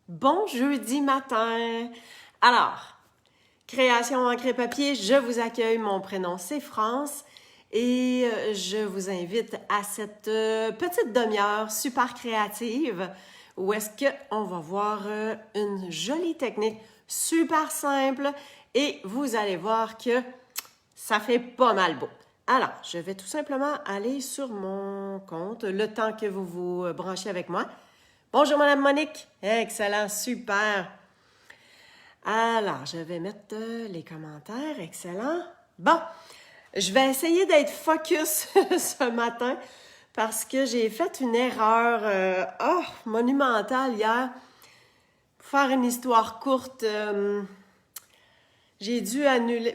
Bon jeudi matin! Alors, création encre et papier, je vous accueille. Mon prénom, c'est France et je vous invite à cette petite demi-heure super créative où est-ce qu'on va voir une jolie technique super simple et vous allez voir que ça fait pas mal beau. Alors, je vais tout simplement aller sur mon compte le temps que vous vous branchez avec moi. Bonjour, Madame Monique. Excellent, super. Alors, je vais mettre les commentaires. Excellent. Bon, je vais essayer d'être focus ce matin parce que j'ai fait une erreur monumentale hier. Pour faire une histoire courte, j'ai dû annuler.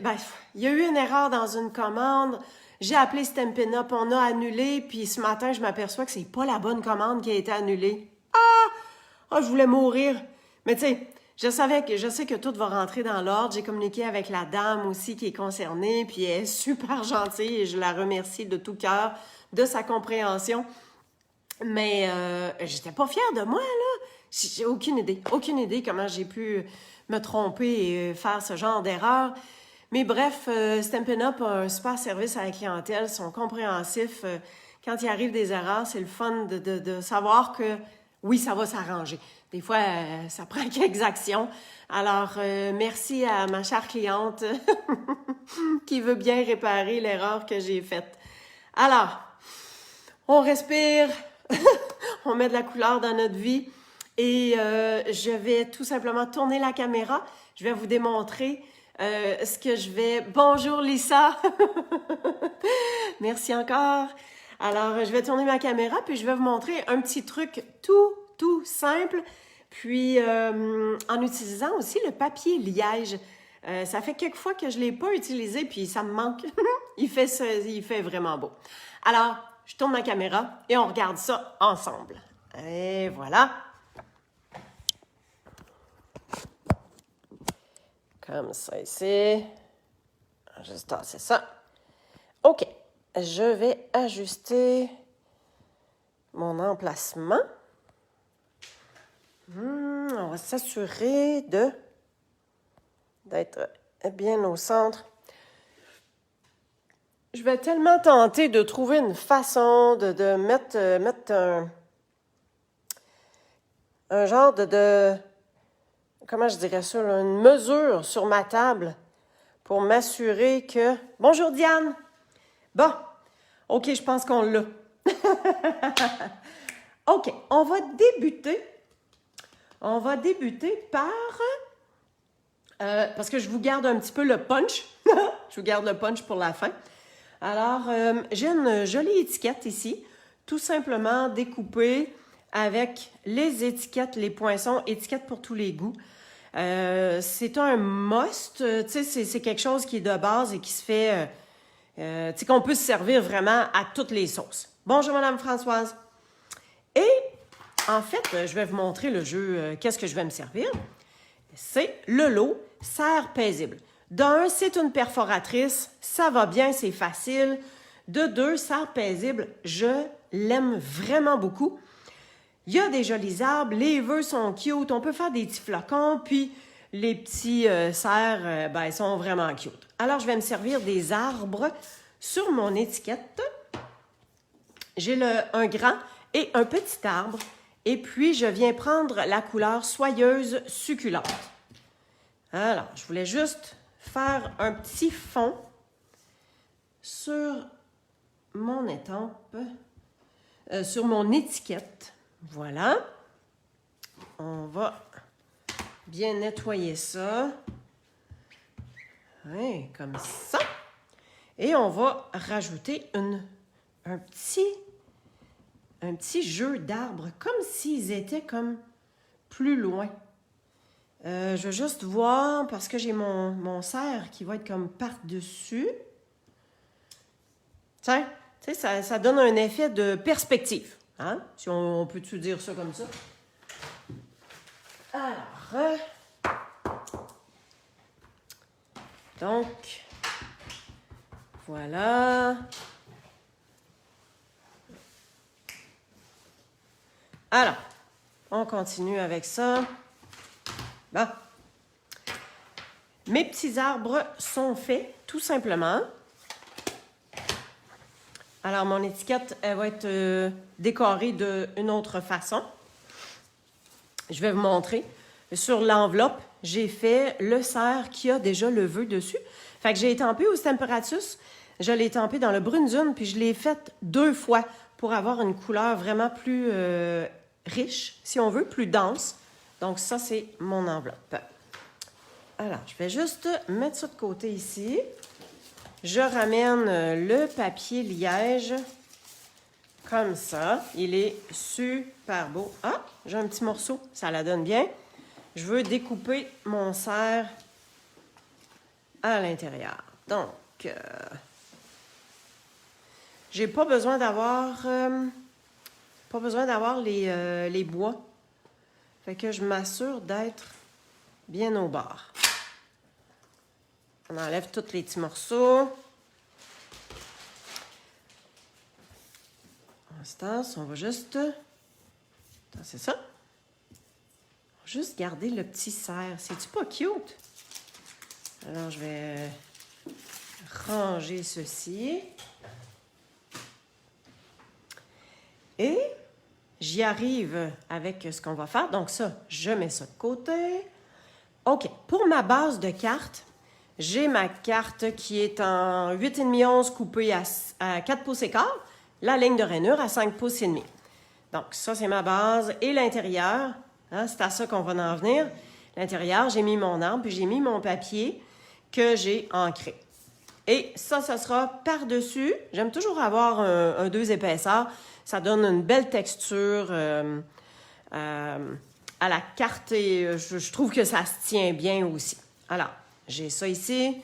Il y a eu une erreur dans une commande. J'ai appelé Stampin' Up, on a annulé, puis ce matin, je m'aperçois que c'est pas la bonne commande qui a été annulée. Je voulais mourir. Mais tu sais, je sais que tout va rentrer dans l'ordre. J'ai communiqué avec la dame aussi qui est concernée, puis elle est super gentille et je la remercie de tout cœur de sa compréhension. Mais j'étais pas fière de moi, là. J'ai aucune idée comment j'ai pu me tromper et faire ce genre d'erreur. Mais bref, Stampin' Up a un super service à la clientèle, sont compréhensifs. Quand il arrive des erreurs, c'est le fun de savoir que oui, ça va s'arranger. Des fois, ça prend quelques actions. Alors, merci à ma chère cliente qui veut bien réparer l'erreur que j'ai faite. Alors, on respire, on met de la couleur dans notre vie et je vais tout simplement tourner la caméra. Je vais vous démontrer ce que je vais... Bonjour Lisa! Merci encore! Alors, je vais tourner ma caméra, puis je vais vous montrer un petit truc tout simple, puis en utilisant aussi le papier liège. Ça fait quelques fois que je ne l'ai pas utilisé, puis ça me manque. Il fait vraiment beau. Alors, je tourne ma caméra et on regarde ça ensemble. Et voilà. Comme ça ici. Juste tasser ça. OK. Je vais ajuster mon emplacement. On va s'assurer d'être bien au centre. Je vais tellement tenter de trouver une façon de mettre un genre de comment je dirais ça, là, une mesure sur ma table pour m'assurer que... Bonjour Diane! Bon, OK, je pense qu'on l'a. OK, on va débuter. On va débuter par... parce que je vous garde un petit peu le punch. Je vous garde le punch pour la fin. Alors, j'ai une jolie étiquette ici, tout simplement découpée avec les étiquettes, les poinçons, étiquettes pour tous les goûts. C'est un must, tu sais, c'est quelque chose qui est de base et qui se fait... tu sais, qu'on peut se servir vraiment à toutes les sauces. Bonjour, Madame Françoise. Et, en fait, je vais vous montrer le jeu. Qu'est-ce que je vais me servir? C'est le lot serre paisible. D'un, c'est une perforatrice. Ça va bien, c'est facile. De deux, serre paisible. Je l'aime vraiment beaucoup. Il y a des jolis arbres. Les vœux sont cute. On peut faire des petits flocons. Puis, les petits serres, ils sont vraiment cute. Alors, je vais me servir des arbres sur mon étiquette. J'ai un grand et un petit arbre. Et puis, je viens prendre la couleur soyeuse succulente. Alors, je voulais juste faire un petit fond sur mon étampe, sur mon étiquette. Voilà. On va bien nettoyer ça. Oui, comme ça. Et on va rajouter un petit jeu d'arbres, comme s'ils étaient comme plus loin. Je vais juste voir, parce que j'ai mon cerf qui va être comme par-dessus. Tiens, tu sais, ça donne un effet de perspective. Hein? Si on peut-tu dire ça comme ça? Alors, donc, voilà. Alors, on continue avec ça. Bon. Mes petits arbres sont faits, tout simplement. Alors, mon étiquette, elle va être décorée d'une autre façon. Je vais vous montrer. Sur l'enveloppe, j'ai fait le cerf qui a déjà le vœu dessus. Fait que j'ai étampé au Stamparatus. Je l'ai étampé dans le Brunzun, puis je l'ai fait 2 fois pour avoir une couleur vraiment plus riche, si on veut, plus dense. Donc, ça, c'est mon enveloppe. Alors, je vais juste mettre ça de côté ici. Je ramène le papier liège comme ça. Il est super beau. Ah, j'ai un petit morceau, ça la donne bien. Je veux découper mon cerf à l'intérieur. Donc, j'ai pas besoin d'avoir les bois. Fait que je m'assure d'être bien au bord. On enlève tous les petits morceaux. On va juste... C'est ça. On va juste garder le petit cerf. C'est-tu pas cute? Alors, je vais ranger ceci. Et j'y arrive avec ce qu'on va faire. Donc ça, je mets ça de côté. OK. Pour ma base de carte, j'ai ma carte qui est en 8,5 11 coupée à 4 pouces et quart. La ligne de rainure à 5 pouces et demi. Donc, ça, c'est ma base. Et l'intérieur, hein, c'est à ça qu'on va en venir. L'intérieur, j'ai mis mon arbre, puis j'ai mis mon papier que j'ai ancré. Et ça sera par-dessus. J'aime toujours avoir un 2 épaisseurs. Ça donne une belle texture à la carte et je trouve que ça se tient bien aussi. Alors, j'ai ça ici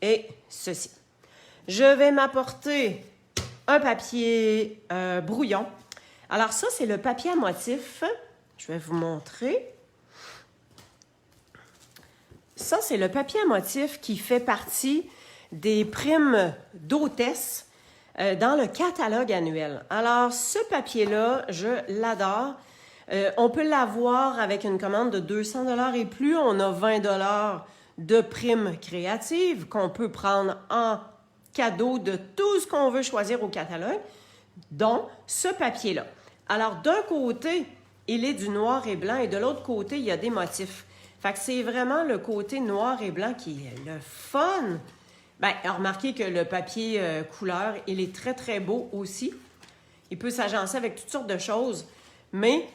et ceci. Je vais m'apporter un papier brouillon. Alors ça, c'est le papier à motif. Je vais vous montrer. Ça, c'est le papier à motif qui fait partie des primes d'hôtesse dans le catalogue annuel. Alors, ce papier-là, je l'adore. On peut l'avoir avec une commande de 200 $ et plus. On a 20 $ de primes créatives qu'on peut prendre en cadeau de tout ce qu'on veut choisir au catalogue, dont ce papier-là. Alors, d'un côté, il est du noir et blanc et de l'autre côté, il y a des motifs. Fait que c'est vraiment le côté noir et blanc qui est le fun. Bien, remarquez que le papier couleur, il est très, très beau aussi. Il peut s'agencer avec toutes sortes de choses, mais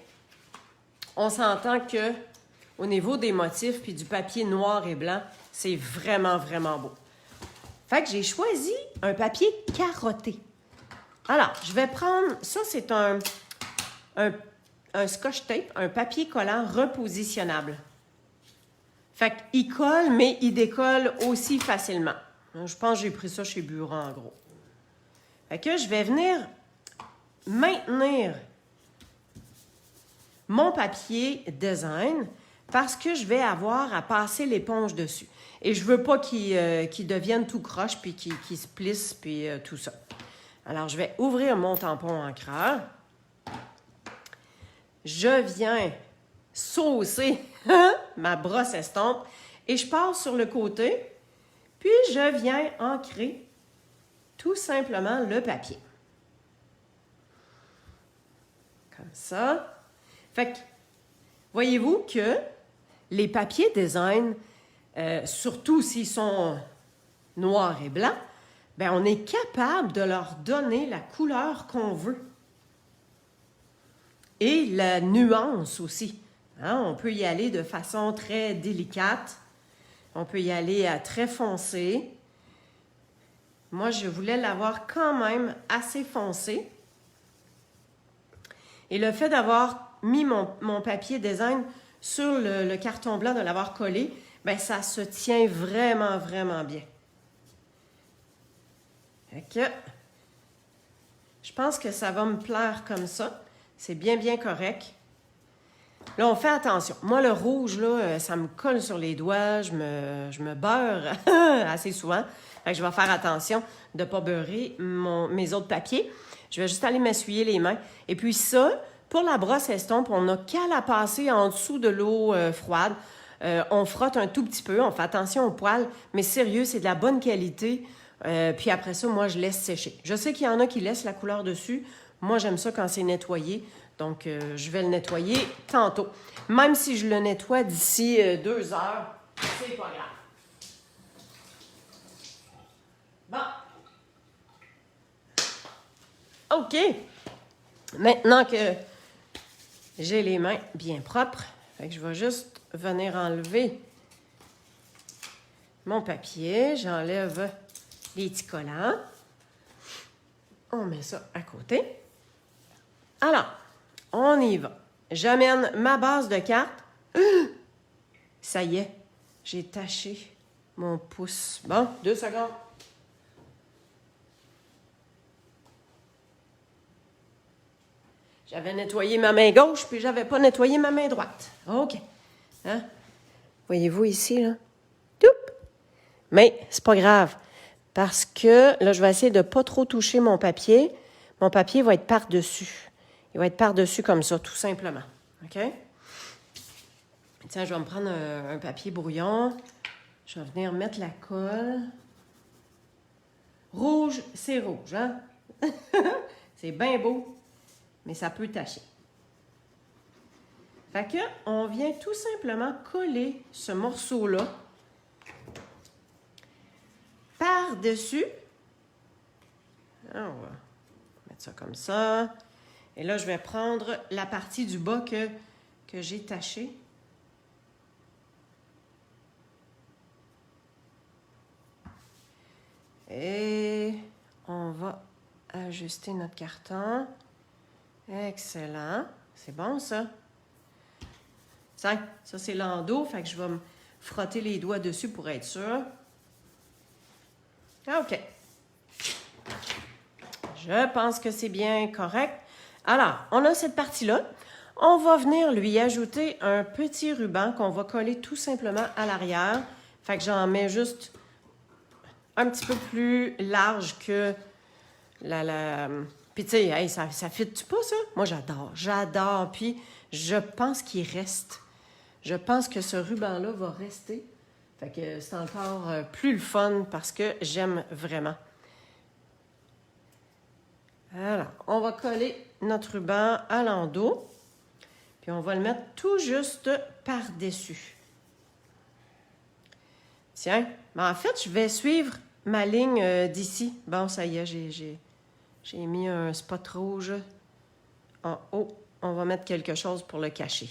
on s'entend que au niveau des motifs puis du papier noir et blanc, c'est vraiment, vraiment beau. Fait que j'ai choisi un papier carotté. Alors, je vais prendre... Ça, c'est un scotch tape, un papier collant repositionnable. Fait qu'il colle, mais il décolle aussi facilement. Je pense que j'ai pris ça chez Bureau, en gros. Fait que je vais venir maintenir mon papier design parce que je vais avoir à passer l'éponge dessus. Et je veux pas qu'il devienne tout croche, puis qu'il se plisse, puis tout ça. Alors, je vais ouvrir mon tampon encreur. Je viens saucer ma brosse estompe et je passe sur le côté, puis je viens ancrer tout simplement le papier. Comme ça. Fait que, voyez-vous que les papiers design, surtout s'ils sont noirs et blancs, bien, on est capable de leur donner la couleur qu'on veut. Et la nuance aussi. Hein? On peut y aller de façon très délicate. On peut y aller à très foncé. Moi, je voulais l'avoir quand même assez foncé. Et le fait d'avoir mis mon papier design sur le carton blanc, de l'avoir collé, bien, ça se tient vraiment, vraiment bien. Fait que, je pense que ça va me plaire comme ça. C'est bien, bien correct. Là, on fait attention. Moi, le rouge, là, ça me colle sur les doigts. Je me beurre assez souvent. Fait que je vais faire attention de ne pas beurrer mes autres papiers. Je vais juste aller m'essuyer les mains. Et puis ça, pour la brosse estompe, on n'a qu'à la passer en dessous de l'eau froide. On frotte un tout petit peu, on fait attention aux poils, mais sérieux, c'est de la bonne qualité. Puis après ça, moi, je laisse sécher. Je sais qu'il y en a qui laissent la couleur dessus. Moi, j'aime ça quand c'est nettoyé. Donc, je vais le nettoyer tantôt. Même si je le nettoie d'ici 2 heures, c'est pas grave. Bon. OK. Maintenant que j'ai les mains bien propres, fait que je vais juste venir enlever mon papier. J'enlève les petits collants. On met ça à côté. Alors, on y va. J'amène ma base de cartes. Ça y est, j'ai taché mon pouce. Bon, 2 secondes. J'avais nettoyé ma main gauche, puis j'avais pas nettoyé ma main droite. OK. Hein? Voyez-vous ici, là? Toup! Mais c'est pas grave, parce que là, je vais essayer de pas trop toucher mon papier. Mon papier va être par-dessus. Il va être par-dessus comme ça, tout simplement. OK? Tiens, je vais me prendre un papier brouillon. Je vais venir mettre la colle. Rouge, c'est rouge, hein? C'est bien beau, mais ça peut tacher. Fait que, on vient tout simplement coller ce morceau-là par-dessus. On va mettre ça comme ça. Et là, je vais prendre la partie du bas que j'ai tachée. Et on va ajuster notre carton. Excellent. C'est bon, ça. Tiens, ça, c'est l'endos. Fait que je vais me frotter les doigts dessus pour être sûr. OK. Je pense que c'est bien correct. Alors, on a cette partie-là. On va venir lui ajouter un petit ruban qu'on va coller tout simplement à l'arrière. Fait que j'en mets juste un petit peu plus large que la... Puis tu sais, hey, ça fit-tu pas, ça? Moi, j'adore. Puis je pense qu'il reste. Je pense que ce ruban-là va rester. Fait que c'est encore plus le fun parce que j'aime vraiment. Alors, on va coller notre ruban à l'endos. Puis on va le mettre tout juste par-dessus. Tiens, mais en fait, je vais suivre ma ligne d'ici. Bon, ça y est, j'ai mis un spot rouge en haut. On va mettre quelque chose pour le cacher.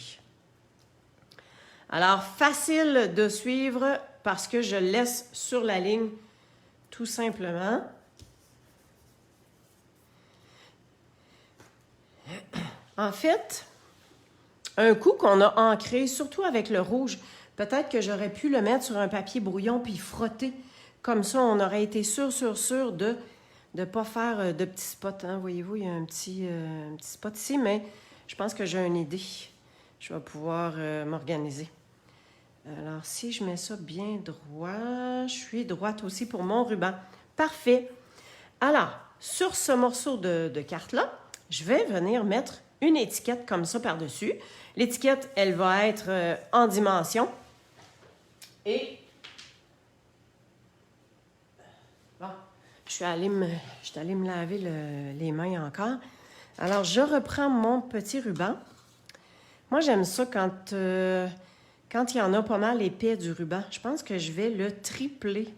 Alors, facile de suivre parce que je laisse sur la ligne tout simplement. En fait, un coup qu'on a ancré, surtout avec le rouge, peut-être que j'aurais pu le mettre sur un papier brouillon puis frotter. Comme ça, on aurait été sûr de ne pas faire de petits spots. Hein? Voyez-vous, il y a un petit spot ici, mais je pense que j'ai une idée. Je vais pouvoir m'organiser. Alors, si je mets ça bien droit, je suis droite aussi pour mon ruban. Parfait. Alors, sur ce morceau de carte-là, je vais venir mettre une étiquette comme ça par-dessus. L'étiquette, elle va être en dimension. Et bon, je suis allée me laver les mains encore. Alors, je reprends mon petit ruban. Moi, j'aime ça quand il y en a pas mal épais du ruban. Je pense que je vais le tripler.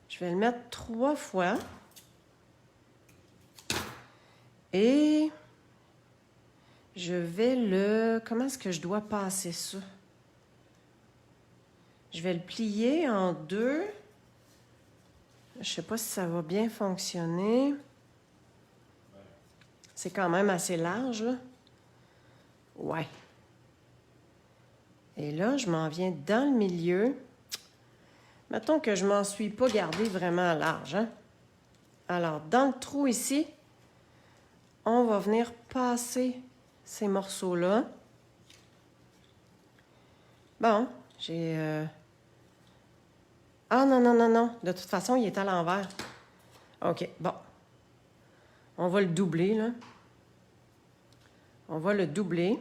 Je vais le mettre 3 fois. Et je vais le... Comment est-ce que je dois passer ça? Je vais le plier en 2. Je ne sais pas si ça va bien fonctionner. C'est quand même assez large, là. Ouais. Et là, je m'en viens dans le milieu. Mettons que je ne m'en suis pas gardé vraiment large, hein? Alors, dans le trou ici, on va venir passer ces morceaux-là. Bon, j'ai... Ah non, non, non, non. De toute façon, il est à l'envers. OK, bon. On va le doubler, là. On va le doubler.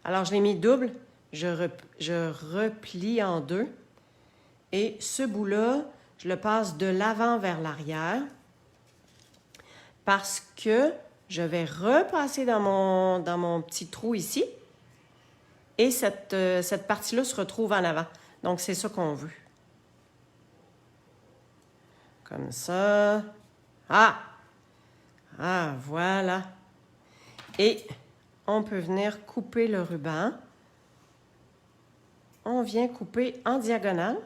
Alors, je l'ai mis double. je replie en deux. Et ce bout-là, je le passe de l'avant vers l'arrière parce que je vais repasser dans mon petit trou ici et cette partie-là se retrouve en avant. Donc, c'est ça qu'on veut. Comme ça. Ah! Ah, voilà. Et on peut venir couper le ruban. On vient couper en diagonale,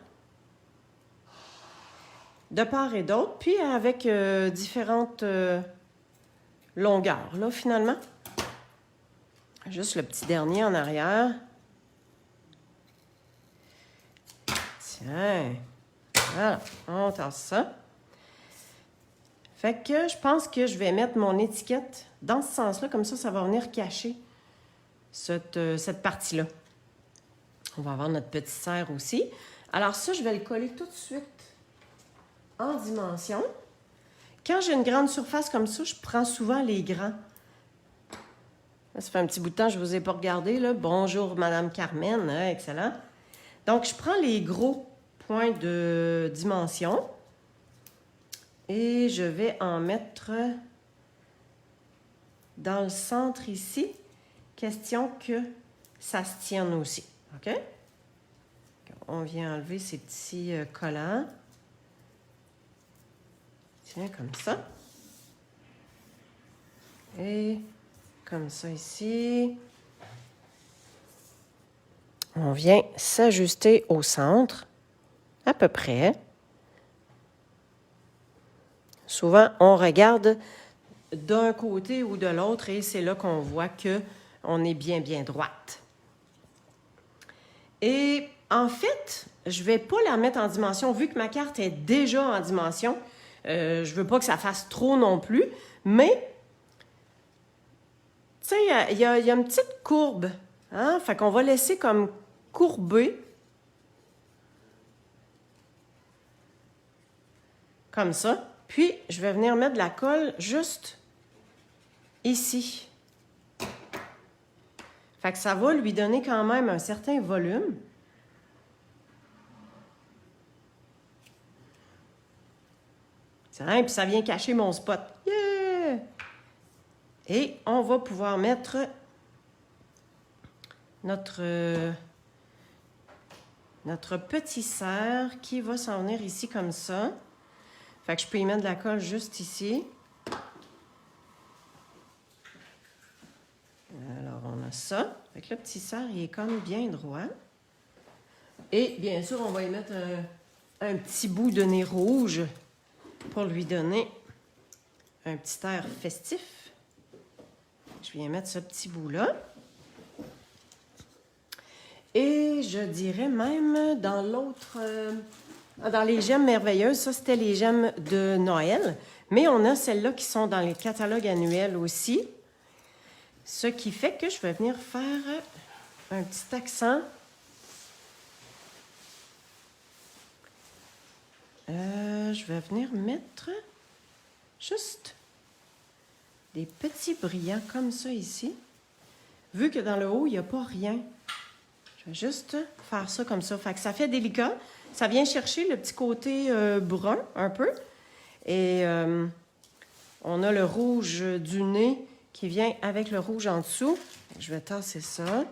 de part et d'autre, puis avec différentes longueurs, là, finalement. Juste le petit dernier en arrière. Tiens, voilà, on tasse ça. Fait que je pense que je vais mettre mon étiquette dans ce sens-là, comme ça va venir cacher cette partie-là. On va avoir notre petit serre aussi. Alors ça, je vais le coller tout de suite en dimension. Quand j'ai une grande surface comme ça, je prends souvent les grands. Là, ça fait un petit bout de temps, je ne vous ai pas regardé, là. Bonjour, Madame Carmen, hein, excellent. Donc, je prends les gros points de dimension et je vais en mettre dans le centre ici. Question que ça se tienne aussi, OK? On vient enlever ces petits collants. Tiens, comme ça. Et comme ça ici. On vient s'ajuster au centre, à peu près. Souvent, on regarde d'un côté ou de l'autre et c'est là qu'on voit qu'on est bien droite. Et en fait, je ne vais pas la mettre en dimension, vu que ma carte est déjà en dimension. Je ne veux pas que ça fasse trop non plus, mais tu sais, il y a une petite courbe. Hein? Fait qu'on va laisser comme courber. Comme ça. Puis, je vais venir mettre de la colle juste ici. Fait que ça va lui donner quand même un certain volume. Tiens, puis ça vient cacher mon spot. Yeah! Et on va pouvoir mettre notre petit serre qui va s'en venir ici comme ça. Fait que je peux y mettre de la colle juste ici. Alors, on a ça. Fait que le petit serre, il est comme bien droit. Et bien sûr, on va y mettre un petit bout de nez rouge pour lui donner un petit air festif. Je viens mettre ce petit bout-là. Et je dirais même dans l'autre... dans les gemmes merveilleuses, ça c'était les gemmes de Noël. Mais on a celles-là qui sont dans les catalogues annuels aussi. Ce qui fait que je vais venir faire un petit accent. Je vais venir mettre juste des petits brillants comme ça ici. Vu que dans le haut, il n'y a pas rien. Je vais juste faire ça comme ça. Fait que ça fait délicat. Ça vient chercher le petit côté brun un peu. Et on a le rouge du nez qui vient avec le rouge en dessous. Je vais tasser ça.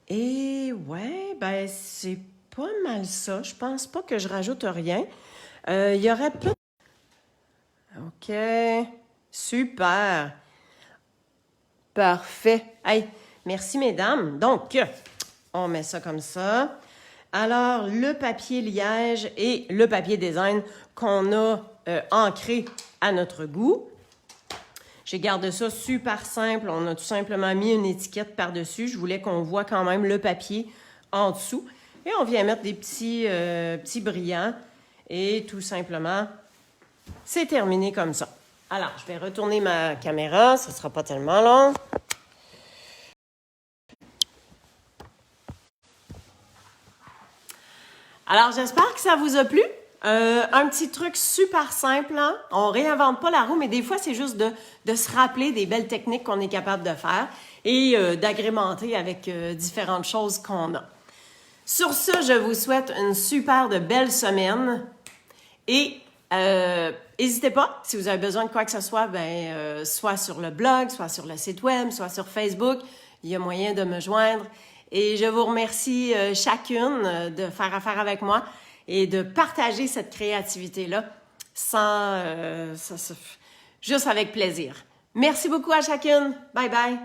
Et ouais, ben c'est pas mal ça. Je pense pas que je rajoute rien. Il y aurait peut-être... OK. Super. Parfait. Hey, merci mesdames. Donc, on met ça comme ça. Alors, le papier liège et le papier design qu'on a ancré à notre goût. J'ai gardé ça super simple. On a tout simplement mis une étiquette par-dessus. Je voulais qu'on voit quand même le papier en dessous. Et on vient mettre des petits brillants. Et tout simplement, c'est terminé comme ça. Alors, je vais retourner ma caméra. Ce ne sera pas tellement long. Alors, j'espère que ça vous a plu. Un petit truc super simple, hein? On réinvente pas la roue, mais des fois, c'est juste de se rappeler des belles techniques qu'on est capable de faire et d'agrémenter avec différentes choses qu'on a. Sur ce, je vous souhaite une super de belle semaine et n'hésitez pas, si vous avez besoin de quoi que ce soit, soit sur le blog, soit sur le site web, soit sur Facebook, il y a moyen de me joindre. Et je vous remercie chacune de faire affaire avec moi et de partager cette créativité-là juste avec plaisir. Merci beaucoup à chacune. Bye bye.